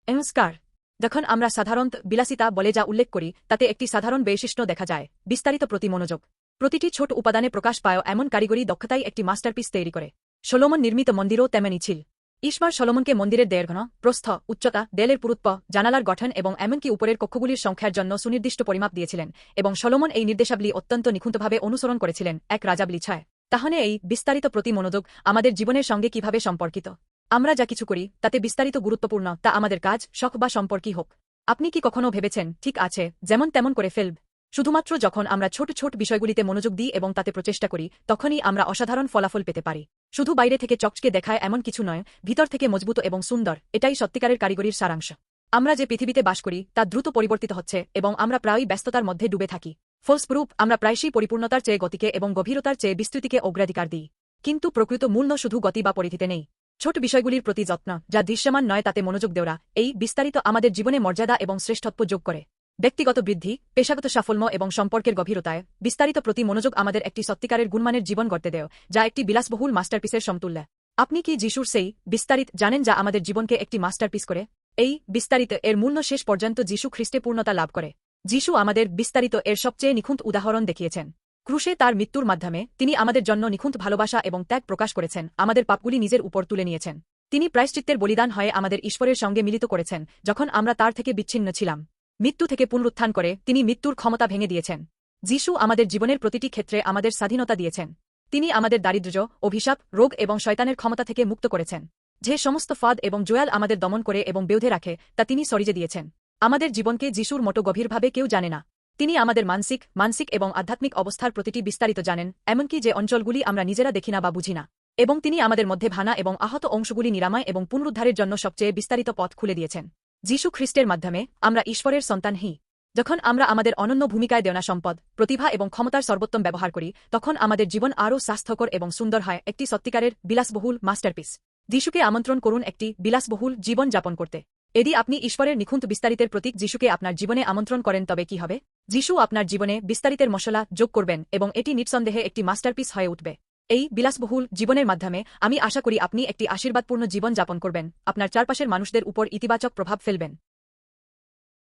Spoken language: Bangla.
নমস্কার। যখন আমরা সাধারণত বিলাসিতা বলে যা উল্লেখ করি তাতে একটি সাধারণ বৈশিষ্ট্য দেখা যায়, বিস্তারিত প্রতি মনোযোগ। প্রতিটি ছোট উপাদানে প্রকাশ পায় এমন কারিগরি দক্ষতাই একটি মাস্টারপিস তৈরি করে। সলোমন নির্মিত মন্দিরও তেমনই ছিল। ঈশ্বর সলোমনকে মন্দিরের দৈর্ঘ্য, প্রস্থ, উচ্চতা, দেয়ালের পুরুত্ব, জানালার গঠন এবং এমনকি উপরের কক্ষগুলির সংখ্যার জন্য সুনির্দিষ্ট পরিমাপ দিয়েছিলেন, এবং সলোমন এই নির্দেশাবলী অত্যন্ত নিখুঁতভাবে অনুসরণ করেছিলেন, এক রাজাবলী ছয়। তাহলে এই বিস্তারিত প্রতি মনোযোগ আমাদের জীবনের সঙ্গে কিভাবে সম্পর্কিত? আমরা যা কিছু করি তাতে বিস্তারিত গুরুত্বপূর্ণ, তা আমাদের কাজ, শখ বা সম্পর্কই হোক। আপনি কি কখনো ভেবেছেন, ঠিক আছে, যেমন তেমন করে ফেলব? শুধুমাত্র যখন আমরা ছোট ছোট বিষয়গুলিতে মনোযোগ দিই এবং তাতে প্রচেষ্টা করি, তখনই আমরা অসাধারণ ফলাফল পেতে পারি। শুধু বাইরে থেকে চকচকে দেখায় এমন কিছু নয়, ভিতর থেকে মজবুত এবং সুন্দর, এটাই সত্যিকারের কারিগরির সারাংশ। আমরা যে পৃথিবীতে বাস করি তা দ্রুত পরিবর্তিত হচ্ছে এবং আমরা প্রায়ই ব্যস্ততার মধ্যে ডুবে থাকি। ফলস্বরূপ আমরা প্রায়শই পরিপূর্ণতার চেয়ে গতিকে এবং গভীরতার চেয়ে বিস্তৃতিকে অগ্রাধিকার দিই। কিন্তু প্রকৃত মূল্য শুধু গতি বা পরিধিতে নেই। ছোট বিষয়গুলির প্রতি যত্ন, যা দৃশ্যমান নয় তাতে মনোযোগ দেওয়া, এই বিস্তারিত আমাদের জীবনে মর্যাদা এবং শ্রেষ্ঠত্ব যোগ করে। ব্যক্তিগত বৃদ্ধি, পেশাগত সাফল্য এবং সম্পর্কের গভীরতায় বিস্তারিত প্রতি মনোযোগ আমাদের একটি সত্যিকারের গুণমানের জীবন গড়তে দেয়, যা একটি বিলাসবহুল মাস্টারপিসের সমতুল্য। আপনি কি যিশুর সেই বিস্তারিত জানেন যা আমাদের জীবনকে একটি মাস্টারপিস করে? এই বিস্তারিত এর মূল্য শেষ পর্যন্ত যিশু খ্রিস্টে পূর্ণতা লাভ করে। যিশু আমাদের বিস্তারিত এর সবচেয়ে নিখুঁত উদাহরণ দেখিয়েছেন। ক্রুশে তার মৃত্যুর মাধ্যমে তিনি আমাদের জন্য নিখুঁত ভালোবাসা এবং ত্যাগ প্রকাশ করেছেন, আমাদের পাপগুলি নিজের উপর তুলে নিয়েছেন। তিনি প্রায়শ্চিত্তের বলিদান হয়ে আমাদের ঈশ্বরের সঙ্গে মিলিত করেছেন, যখন আমরা তার থেকে বিচ্ছিন্ন ছিলাম। মৃত্যু থেকে পুনরুত্থান করে তিনি মৃত্যুর ক্ষমতা ভেঙে দিয়েছেন। যিশু আমাদের জীবনের প্রতিটি ক্ষেত্রে আমাদের স্বাধীনতা দিয়েছেন। তিনি আমাদের দারিদ্র্য, অভিশাপ, রোগ এবং শয়তানের ক্ষমতা থেকে মুক্ত করেছেন। যে সমস্ত ফাঁদ এবং জোয়াল আমাদের দমন করে এবং বেঁধে রাখে তা তিনি সরিয়ে দিয়েছেন। আমাদের জীবনকে যিশুর মতো গভীরভাবে কেউ জানে না। তিনি আমাদের মানসিক এবং আধ্যাত্মিক অবস্থার প্রতিটি বিস্তারিত জানেন, এমনকি যে অঞ্চলগুলি আমরা নিজেরা দেখি না বা বুঝি না। এবং তিনি আমাদের মধ্যে ভাঙা এবং আহত অংশগুলি নিরাময় এবং পুনরুদ্ধারের জন্য সবচেয়ে বিস্তারিত পথ খুলে দিয়েছেন। যিশু খ্রিস্টের মাধ্যমে আমরা ঈশ্বরের সন্তান হই। যখন আমরা আমাদের অনন্য ভূমিকায় দেওয়া সম্পদ, প্রতিভা এবং ক্ষমতার সর্বোত্তম ব্যবহার করি, তখন আমাদের জীবন আরও স্বাস্থ্যকর এবং সুন্দর হয়, একটি সত্যিকারের বিলাসবহুল মাস্টারপিস। যিশুকে আমন্ত্রণ করুন একটি বিলাসবহুল জীবন যাপন করতে। যদি আপনি ঈশ্বরের নিখুঁত বিস্তারিতের প্রতীক যিশুকে আপনার জীবনে আমন্ত্রণ করেন তবে কি হবে? যিশু আপনার জীবনে বিস্তারিতের মশলা যোগ করবেন এবং এটি নিঃসন্দেহে একটি মাস্টারপিস হয়ে উঠবে। এই বিলাসবহুল জীবনের মাধ্যমে আমি আশা করি আপনি একটি আশীর্বাদপূর্ণ জীবন যাপন করবেন, আপনার চারপাশের মানুষদের উপর ইতিবাচক প্রভাব ফেলবেন।